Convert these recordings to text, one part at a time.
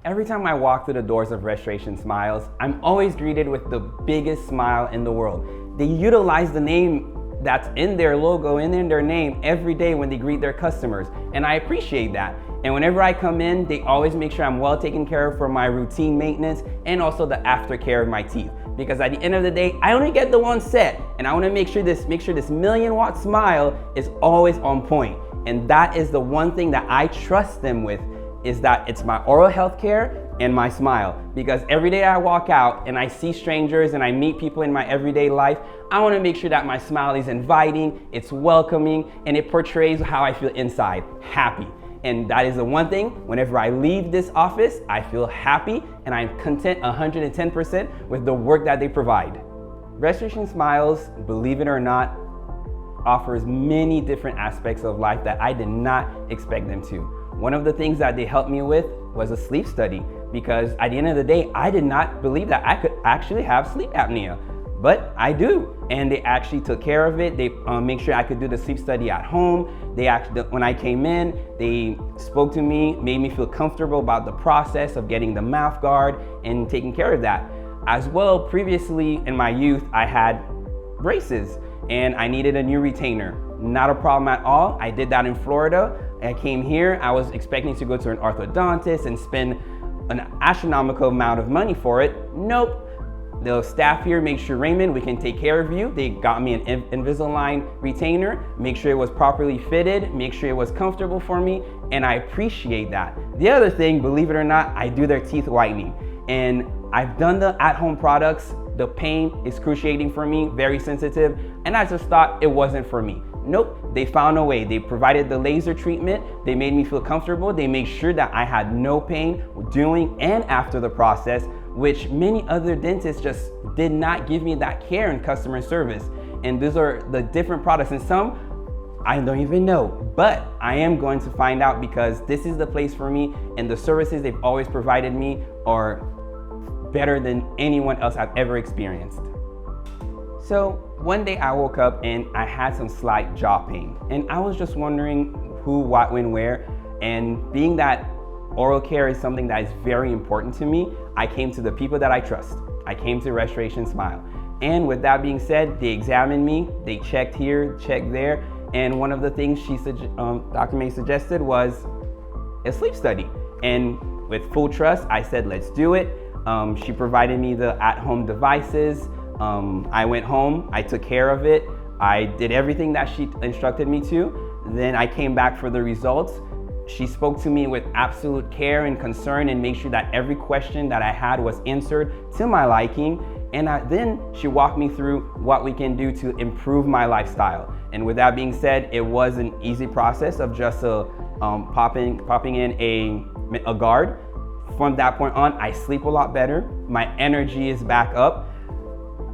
Every time I walk through the doors of Restoration Smiles, I'm always greeted with the biggest smile in the world. They utilize the name that's in their logo and in their name every day when they greet their customers, and I appreciate that. And whenever I come in, they always make sure I'm well taken care of for my routine maintenance and also the aftercare of my teeth. Because at the end of the day, I only get the one set, and I want to make sure this million-watt smile is always on point. And that is the one thing that I trust them with, is that it's my oral health care and my smile. Because every day I walk out and I see strangers and I meet people in my everyday life, I want to make sure that my smile is inviting, it's welcoming, and it portrays how I feel inside, happy. And that is the one thing, whenever I leave this office, I feel happy and I'm content 110% with the work that they provide. Restoration Smiles, believe it or not, offers many different aspects of life that I did not expect them to. One of the things that they helped me with was a sleep study, because at the end of the day, I did not believe that I could actually have sleep apnea, but I do. And they actually took care of it. They make sure I could do the sleep study at home. They actually, when I came in, they spoke to me, made me feel comfortable about the process of getting the mouth guard and taking care of that. As well, previously in my youth, I had braces and I needed a new retainer. Not a problem at all. I did that in Florida. I came here, I was expecting to go to an orthodontist and spend an astronomical amount of money for it. Nope. The staff here made sure, Raymond, we can take care of you. They got me an Invisalign retainer, make sure it was properly fitted, make sure it was comfortable for me, and I appreciate that. The other thing, believe it or not, I do their teeth whitening. And I've done the at-home products. The pain is excruciating for me, very sensitive, and I just thought it wasn't for me. Nope, they found a way. They provided the laser treatment. They made me feel comfortable. They made sure that I had no pain during and after the process, which many other dentists just did not give me that care and customer service. And those are the different products, and some I don't even know, but I am going to find out, because this is the place for me, and the services they've always provided me are better than anyone else I've ever experienced. So one day I woke up and I had some slight jaw pain, and I was just wondering who, what, when, where. And being that oral care is something that is very important to me, I came to the people that I trust. I came to Restoration Smile. And with that being said, they examined me, they checked here, checked there, and one of the things Dr. May suggested was a sleep study. And with full trust, I said, let's do it. She provided me the at-home devices. I went home, I took care of it. I did everything that she instructed me to. Then I came back for the results. She spoke to me with absolute care and concern and made sure that every question that I had was answered to my liking. And then she walked me through what we can do to improve my lifestyle. And with that being said, it was an easy process of just popping in a guard. From that point on, I sleep a lot better. My energy is back up.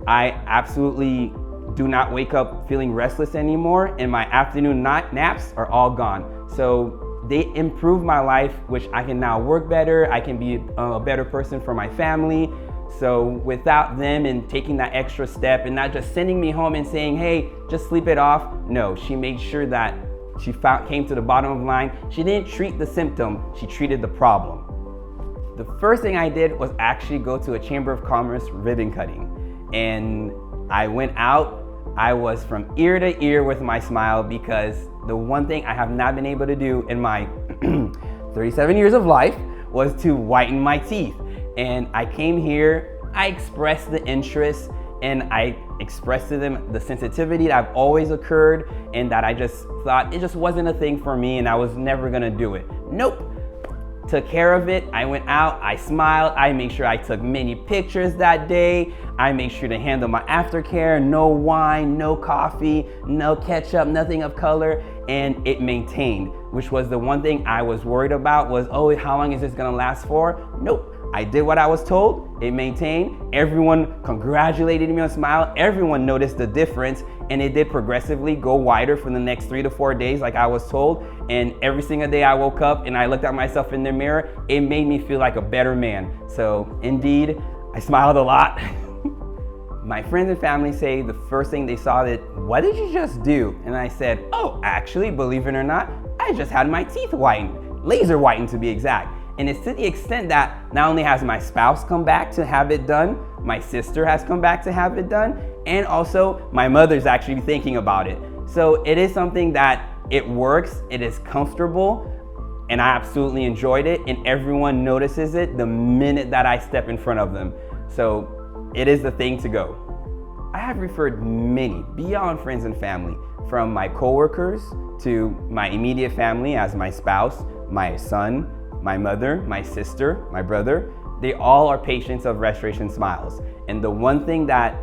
I absolutely do not wake up feeling restless anymore, and my afternoon naps are all gone. So they improve my life, which I can now work better. I can be a better person for my family. So without them and taking that extra step and not just sending me home and saying, hey, just sleep it off. No, she made sure that she came to the bottom of the line. She didn't treat the symptom, she treated the problem. The first thing I did was actually go to a Chamber of Commerce ribbon cutting. And I went out, I was from ear to ear with my smile, because the one thing I have not been able to do in my 37 years of life was to whiten my teeth. And I came here, I expressed the interest, and I expressed to them the sensitivity that I've always occurred, and that I just thought it just wasn't a thing for me and I was never gonna do it. Nope. Took care of it. I went out, I smiled, I made sure I took many pictures that day. I made sure to handle my aftercare, no wine, no coffee, no ketchup, nothing of color, and it maintained, which was the one thing I was worried about was, oh, how long is this gonna last for? Nope. I did what I was told, it maintained. Everyone congratulated me on Smile. Everyone noticed the difference, and it did progressively go wider for the next 3 to 4 days like I was told. And every single day I woke up and I looked at myself in the mirror, it made me feel like a better man. So indeed, I smiled a lot. My friends and family say the first thing they saw that, what did you just do? And I said, oh, actually, believe it or not, I just had my teeth whitened, laser whitened to be exact. And it's to the extent that not only has my spouse come back to have it done, my sister has come back to have it done, and also my mother's actually thinking about it. So it is something that it works, it is comfortable, and I absolutely enjoyed it, and everyone notices it the minute that I step in front of them. So it is the thing to go. I have referred many, beyond friends and family, from my coworkers to my immediate family as my spouse, my son, my mother, my sister, my brother. They all are patients of Restoration Smiles. And the one thing that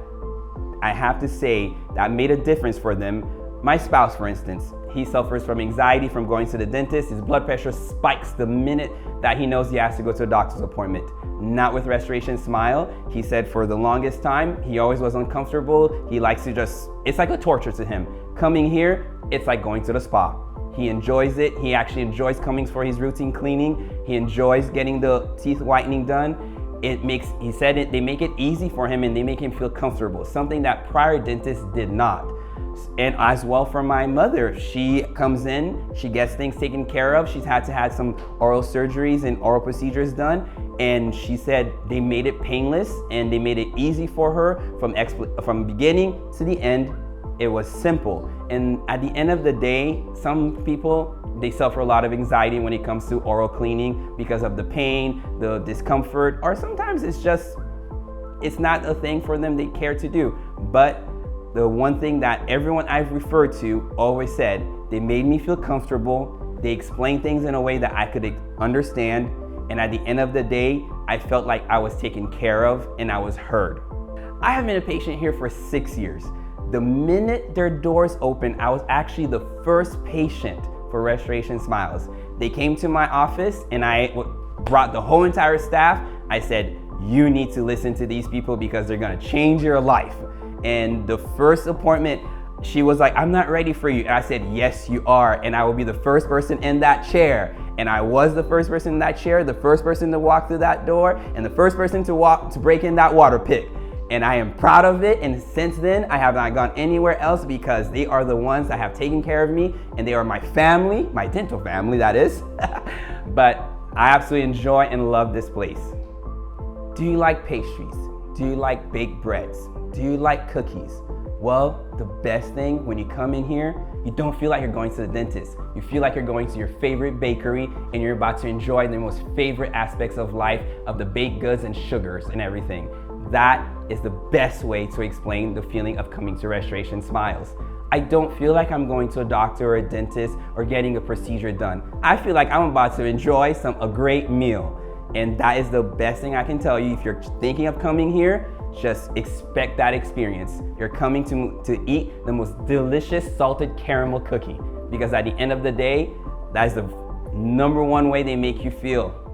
I have to say that made a difference for them, my spouse, for instance, he suffers from anxiety from going to the dentist. His blood pressure spikes the minute that he knows he has to go to a doctor's appointment. Not with Restoration Smile. He said for the longest time, he always was uncomfortable. He likes to it's like a torture to him. Coming here, it's like going to the spa. He enjoys it. He actually enjoys coming for his routine cleaning. He enjoys getting the teeth whitening done. He said they make it easy for him and they make him feel comfortable, something that prior dentists did not. And as well for my mother, she comes in, she gets things taken care of. She's had to have some oral surgeries and oral procedures done. And she said they made it painless and they made it easy for her from beginning to the end. It was simple. And at the end of the day, some people, they suffer a lot of anxiety when it comes to oral cleaning because of the pain, the discomfort, or sometimes it's not a thing for them they care to do. But the one thing that everyone I've referred to always said, they made me feel comfortable, they explained things in a way that I could understand, and at the end of the day, I felt like I was taken care of and I was heard. I have been a patient here for 6 years. The minute their doors opened, I was actually the first patient for Restoration Smiles. They came to my office and I brought the whole entire staff. I said, you need to listen to these people because they're gonna change your life. And the first appointment, she was like, I'm not ready for you. And I said, yes, you are. And I will be the first person in that chair. And I was the first person in that chair, the first person to walk through that door, and the first person to break in that water pick. And I am proud of it. And since then, I have not gone anywhere else because they are the ones that have taken care of me. And they are my family, my dental family, that is. But I absolutely enjoy and love this place. Do you like pastries? Do you like baked breads? Do you like cookies? Well, the best thing when you come in here, you don't feel like you're going to the dentist. You feel like you're going to your favorite bakery and you're about to enjoy the most favorite aspects of life, of the baked goods and sugars and everything. That is the best way to explain the feeling of coming to Restoration Smiles. I don't feel like I'm going to a doctor or a dentist or getting a procedure done. I feel like I'm about to enjoy a great meal. And that is the best thing I can tell you. If you're thinking of coming here, just expect that experience. You're coming to eat the most delicious salted caramel cookie, because at the end of the day, that is the #1 way they make you feel.